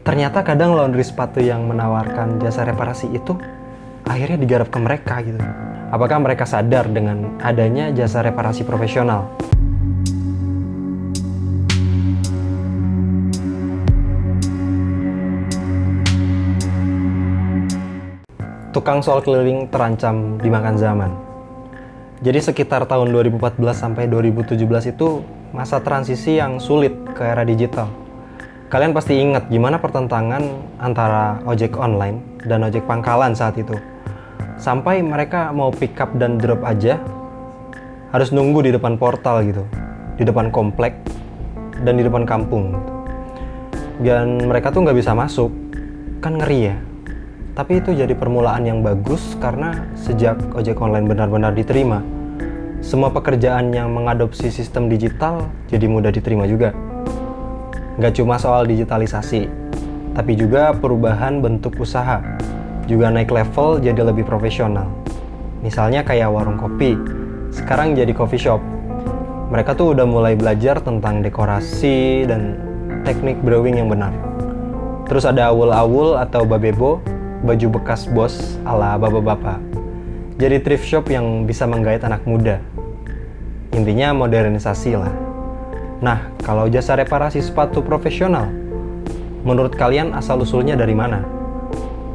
ternyata kadang laundry sepatu yang menawarkan jasa reparasi itu akhirnya digarap ke mereka gitu. Apakah mereka sadar dengan adanya jasa reparasi profesional? Tukang sol keliling terancam dimakan zaman. Jadi sekitar tahun 2014 sampai 2017 itu masa transisi yang sulit ke era digital. Kalian pasti ingat gimana pertentangan antara ojek online dan ojek pangkalan saat itu. Sampai mereka mau pick up dan drop aja harus nunggu di depan portal gitu, di depan komplek dan di depan kampung gitu. Dan mereka tuh nggak bisa masuk, kan ngeri ya. Tapi itu jadi permulaan yang bagus karena sejak ojek online benar-benar diterima, semua pekerjaan yang mengadopsi sistem digital jadi mudah diterima juga. Nggak cuma soal digitalisasi, tapi juga perubahan bentuk usaha, juga naik level jadi lebih profesional. Misalnya kayak warung kopi, sekarang jadi coffee shop. Mereka tuh udah mulai belajar tentang dekorasi dan teknik brewing yang benar. Terus ada awul-awul atau babebo, baju bekas bos ala bapak-bapak. Jadi thrift shop yang bisa menggait anak muda. Intinya modernisasi lah. Nah, kalau jasa reparasi sepatu profesional, menurut kalian asal-usulnya dari mana?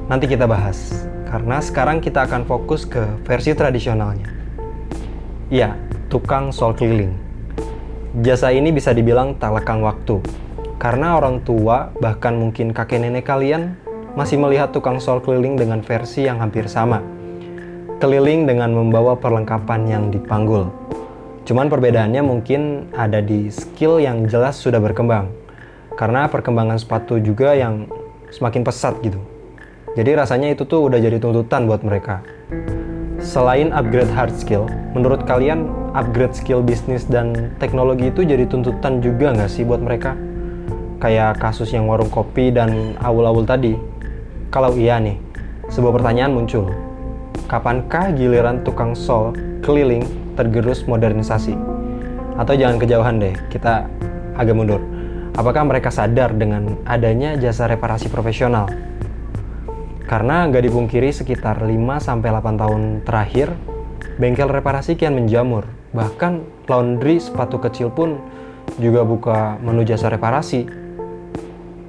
Nanti kita bahas, karena sekarang kita akan fokus ke versi tradisionalnya. Iya, tukang sol keliling. Jasa ini bisa dibilang tak lekang waktu, karena orang tua, bahkan mungkin kakek nenek kalian, masih melihat tukang sol keliling dengan versi yang hampir sama. Keliling dengan membawa perlengkapan yang dipanggul. Cuman perbedaannya mungkin ada di skill yang jelas sudah berkembang. Karena perkembangan sepatu juga yang semakin pesat gitu. Jadi rasanya itu tuh udah jadi tuntutan buat mereka. Selain upgrade hard skill, menurut kalian upgrade skill bisnis dan teknologi itu jadi tuntutan juga nggak sih buat mereka? Kayak kasus yang warung kopi dan awul-awul tadi. Kalau iya nih, sebuah pertanyaan muncul. Kapankah giliran tukang sol keliling tergerus modernisasi? Atau jangan kejauhan deh, kita agak mundur. Apakah mereka sadar dengan adanya jasa reparasi profesional? Karena nggak dipungkiri sekitar 5-8 tahun terakhir, bengkel reparasi kian menjamur. Bahkan laundry sepatu kecil pun juga buka menu jasa reparasi.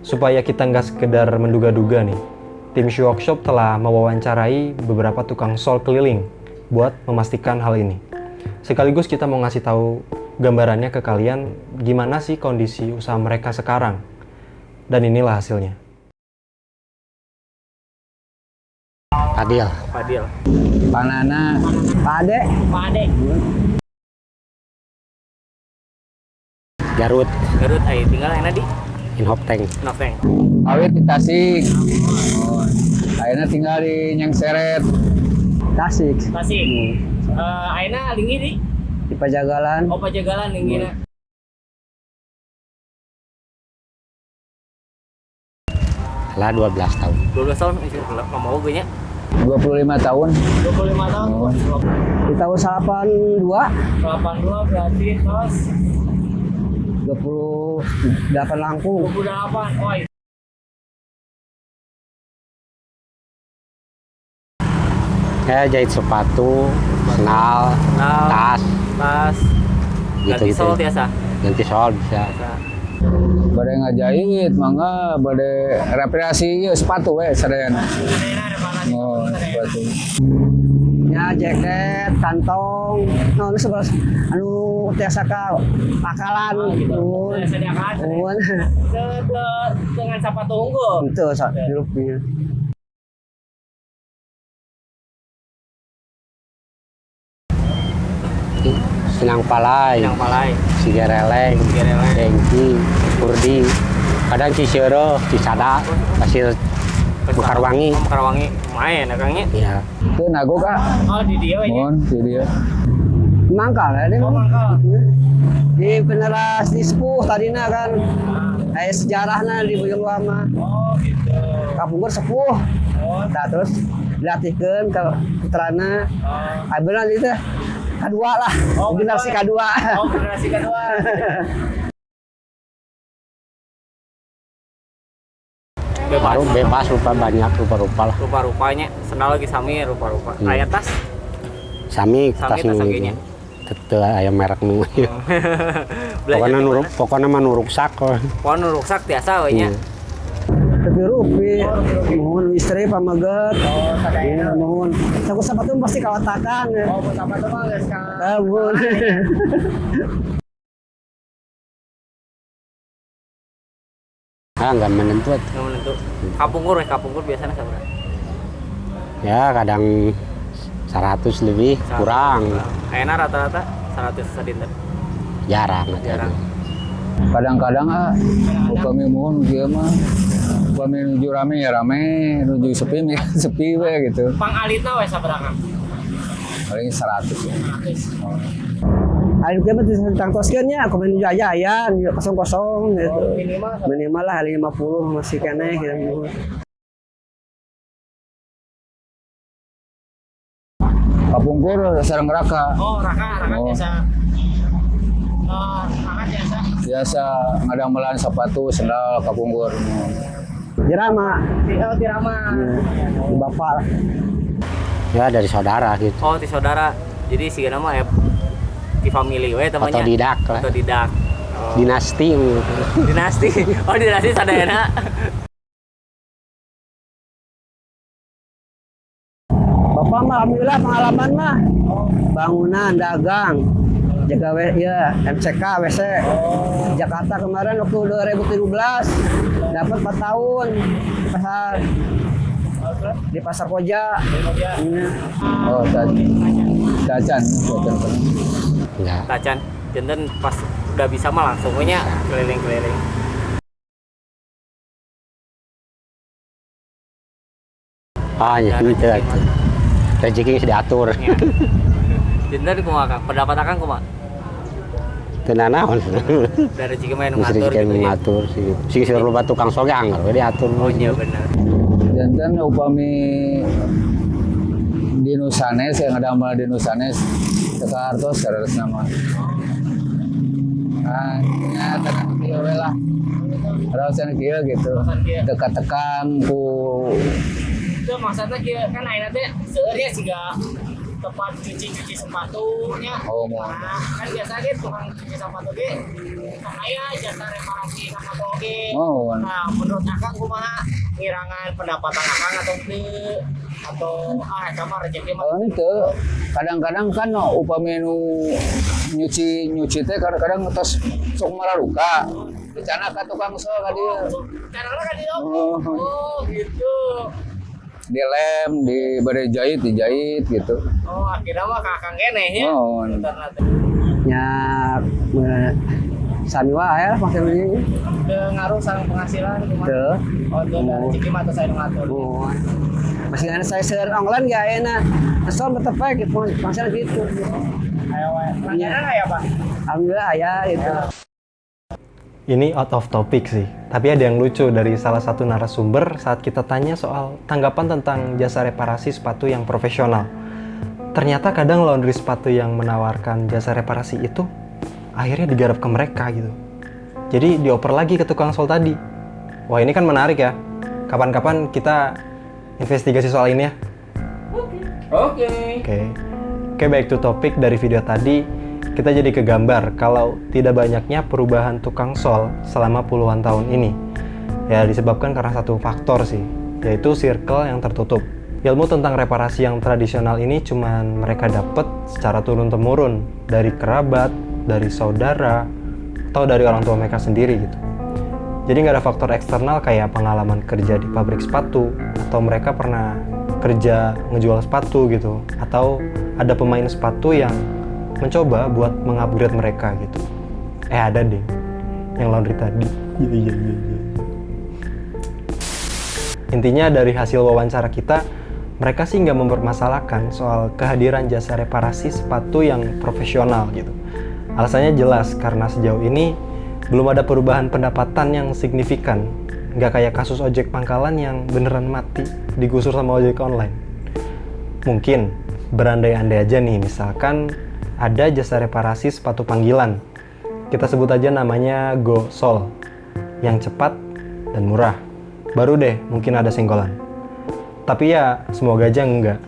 Supaya kita nggak sekedar menduga-duga nih, tim Shoe Workshop telah mewawancarai beberapa tukang sol keliling buat memastikan hal ini. Sekaligus kita mau ngasih tahu gambarannya ke kalian gimana sih kondisi usaha mereka sekarang. Dan inilah hasilnya. Fadil. Panana. Pade. Garut. Ayo tinggal yang tadi. Inhopteng. Noveng. Awet di Tasik. Ayeuna tinggal di Nyangseret. Tasik. Aina lingi di Di Pajagalan. Pajagalan linggina. Lah 12 tahun. 12 tahun nggak mau gue nya. 25 tahun. 25 tahun. Di tahun 82. 82 berarti terus 28 langkung. 28. Oh, iya. Saya jahit sepatu, sendal, tas, Ganti sol biasa. ganti sol bisa. Bade ngajahit, mangga bade reparasi sepatu we sareana. Oh, sepatu. Ya jaket, kantong, no ini sebelah anu tiasa ka pakalan gitu. Dengan sepatu unggul. Itu hirupnya. Sinang palai, Sigereleng, Dengki, Kurdi, kadang Cisero, Cisada, Pasir Bukarwangi. Main akangnya. Ya. Itu nago kak. Oh di dia we. Mohon di dia. Mangkal ya, Mangkal. di peneras di sepuh tadinya kan, kayak sejarahnya di Buyung Lama. Oh gitu. Kapungkur sepuh. Nah terus dilatihkan ke putrana. Benar itu kedua lah, generasi kedua. Generasi kedua. bebas rupa banyak rupa-rupa lah. Rupa-rupanya sendal lagi sami rupa-rupa. Aya tas. Sami Sami tas sakinya. Teu aya merek nu. Pokoknya mah nu ruksak. Pokoknya nu ruksak tiasa we nya. Tapi rupi, mohon istri pamaget. Ya, mohon. Saku sepatu pasti kawatakan. Oh, sepatu mah geus ka. Tahun. Nggak menentu. Nggak menentu. Kapungkur biasanya sabaraha? Ya kadang 100 lebih kurang. Ayeuna rata-rata 100 sadinten. Jarang. Kadang-kadang upami mohon kieu mah upami nuju rame ya rame, nuju sepi ya sepi we gitu. Pangalitna we sabaraha? Paling 100 ya. Ayo kita tentang toskennya, aku menuju aja ya, kosong-kosong gitu. Minimal lah 50 masih kene gitu. Kapungkur sareng raka. Oh, raka Oh. biasa. Raka biasa. Biasa ngadamelan sepatu, sendal, kapungkur. Dirama, Tirama. di bapak lah. Ya dari saudara gitu. Oh, ti saudara. Jadi si nama ya di family we temannya. Otodidak lah. Otodidak. Oh. Dinasti. Dinasti. Oh, dinasti sadayana. Bapak mah alhamdulillah pengalaman mah. Bangunan, dagang, jaga ya MCK, WC. Jakarta kemarin waktu 2017 dapat 4 tahun di pasar Koja. Iya. Oh, Dacan. Enggak. Tacan. Jenten pas udah bisa mah langsung we nya keliling-keliling. Ah, ya gitu. Rezeki sudah diatur. Jenten kumaha Kang? Pendapat Akang kumaha? Tenan naon. Dari rezeki mah nu Mesti ngatur rezeki gitu ya. ngatur sih. Si suruh loba tukang soge anggar we diatur. Oh iya benar. Dan upami di Nusanes yang ada amal di Nusanes teka hartos harus nama. Nah, ya tekan kieu we lah. Harusnya kieu gitu. Dekat-tekan ku Itu maksudnya kieu kan ayeuna teh seueur ya siga tempat cuci sepatunya. Oh, mau. Nah, kan biasa ge tukang cuci sepatu ge aya jasa reparasi sepatu ge. Oh. Nah, menurut Akang kumaha ngirangan pendapatan Akang atau teu? Atau eta mah rezeki mah kalau itu kadang-kadang kan upami nu nyuci teh kadang-kadang tos sok mararuka. Dicana ka tukang sol ka dieu. carana kan di Oh. Oh, gitu. Dilem, di bade jahit, dijahit gitu. Oh, akhirnya mah ka Akang keneh ya. Oh. Ya sami wae lah maksudnya. Teu ngaruh sareng penghasilan kumaha? Teu. Oh, teu da rezeki mah teu saya nu ngatur. Oh. Masih ada saya share online gak enak. Asal tetep aja gitu, masalah gitu. Aya wae. Langganan aya, Pak? Alhamdulillah ya gitu. Ini out of topic sih, tapi ada yang lucu dari salah satu narasumber saat kita tanya soal tanggapan tentang jasa reparasi sepatu yang profesional. Ternyata kadang laundry sepatu yang menawarkan jasa reparasi itu akhirnya digarap ke mereka gitu. Jadi dioper lagi ke tukang sol tadi. Wah ini kan menarik ya. Kapan-kapan kita investigasi soal ini ya. Oke. Oke, back to topik dari video tadi, kita jadi kegambar kalau tidak banyaknya perubahan tukang sol selama puluhan tahun ini. Ya disebabkan karena satu faktor sih, yaitu circle yang tertutup. Ilmu tentang reparasi yang tradisional ini cuman mereka dapat secara turun-temurun dari kerabat, dari saudara, atau dari orang tua mereka sendiri gitu. Jadi nggak ada faktor eksternal kayak pengalaman kerja di pabrik sepatu, atau mereka pernah kerja ngejual sepatu gitu, atau ada pemain sepatu yang mencoba buat mengupgrade mereka gitu. Ada deh, yang laundry tadi. Iya. Intinya dari hasil wawancara kita, mereka sih nggak mempermasalahkan soal kehadiran jasa reparasi sepatu yang profesional gitu. Alasannya jelas karena sejauh ini belum ada perubahan pendapatan yang signifikan. Nggak kayak kasus ojek pangkalan yang beneran mati digusur sama ojek online. Mungkin berandai-andai aja nih, misalkan ada jasa reparasi sepatu panggilan. Kita sebut aja namanya Go Sol, yang cepat dan murah. baru deh mungkin ada senggolan. Tapi ya semoga aja enggak.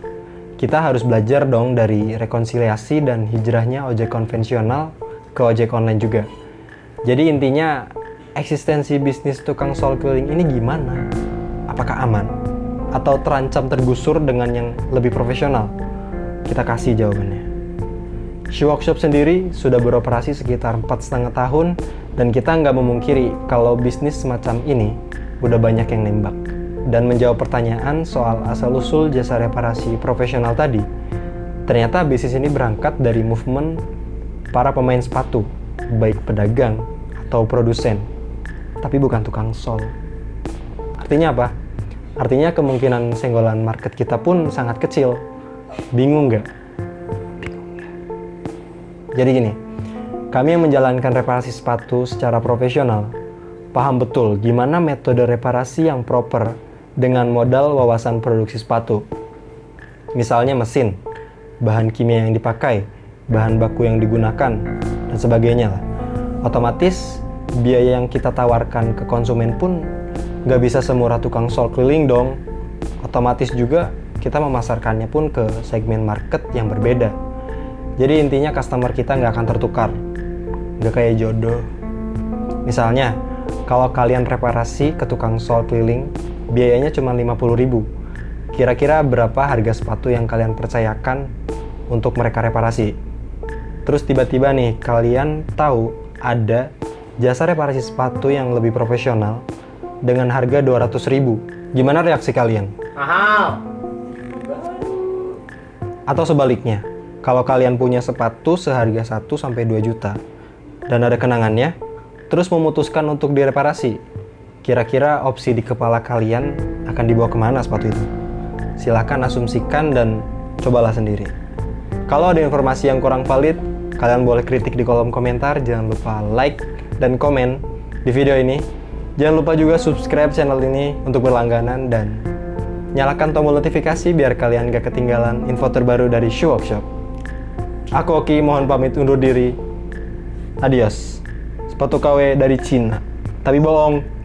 Kita harus belajar dong dari rekonsiliasi dan hijrahnya ojek konvensional ke ojek online juga. Jadi intinya eksistensi bisnis tukang sol keliling ini gimana? Apakah aman? Atau terancam tergusur dengan yang lebih profesional? Kita kasih jawabannya. Shoe Workshop sendiri sudah beroperasi sekitar 4,5 tahun dan kita nggak memungkiri kalau bisnis semacam ini udah banyak yang nembak. Dan menjawab pertanyaan soal asal-usul jasa reparasi profesional tadi, ternyata bisnis ini berangkat dari movement para pemain sepatu, baik pedagang atau produsen, tapi bukan tukang sol. Artinya apa? Artinya kemungkinan senggolan market kita pun sangat kecil. Bingung nggak? Jadi gini, kami yang menjalankan reparasi sepatu secara profesional, paham betul gimana metode reparasi yang proper dengan modal wawasan produksi sepatu. Misalnya mesin, bahan kimia yang dipakai, bahan baku yang digunakan, dan sebagainya lah. Otomatis, biaya yang kita tawarkan ke konsumen pun nggak bisa semurah tukang sol keliling dong. Otomatis juga kita memasarkannya pun ke segmen market yang berbeda. Jadi intinya customer kita nggak akan tertukar, nggak kayak jodoh. Misalnya, kalau kalian reparasi ke tukang sol keliling, biayanya cuma 50.000. Kira-kira berapa harga sepatu yang kalian percayakan untuk mereka reparasi? Terus tiba-tiba nih, kalian tahu ada jasa reparasi sepatu yang lebih profesional dengan harga 200.000. Gimana reaksi kalian? Mahal. Atau sebaliknya, kalau kalian punya sepatu seharga 1-2 juta dan ada kenangannya, terus memutuskan untuk direparasi, kira-kira opsi di kepala kalian akan dibawa kemana sepatu itu? Silahkan asumsikan dan cobalah sendiri. Kalau ada informasi yang kurang valid, kalian boleh kritik di kolom komentar. Jangan lupa like dan komen di video ini. Jangan lupa juga subscribe channel ini untuk berlangganan dan nyalakan tombol notifikasi biar kalian gak ketinggalan info terbaru dari Shoe Workshop. Aku Oki, mohon pamit undur diri. Adios. Sepatu KW dari Cina, tapi bohong.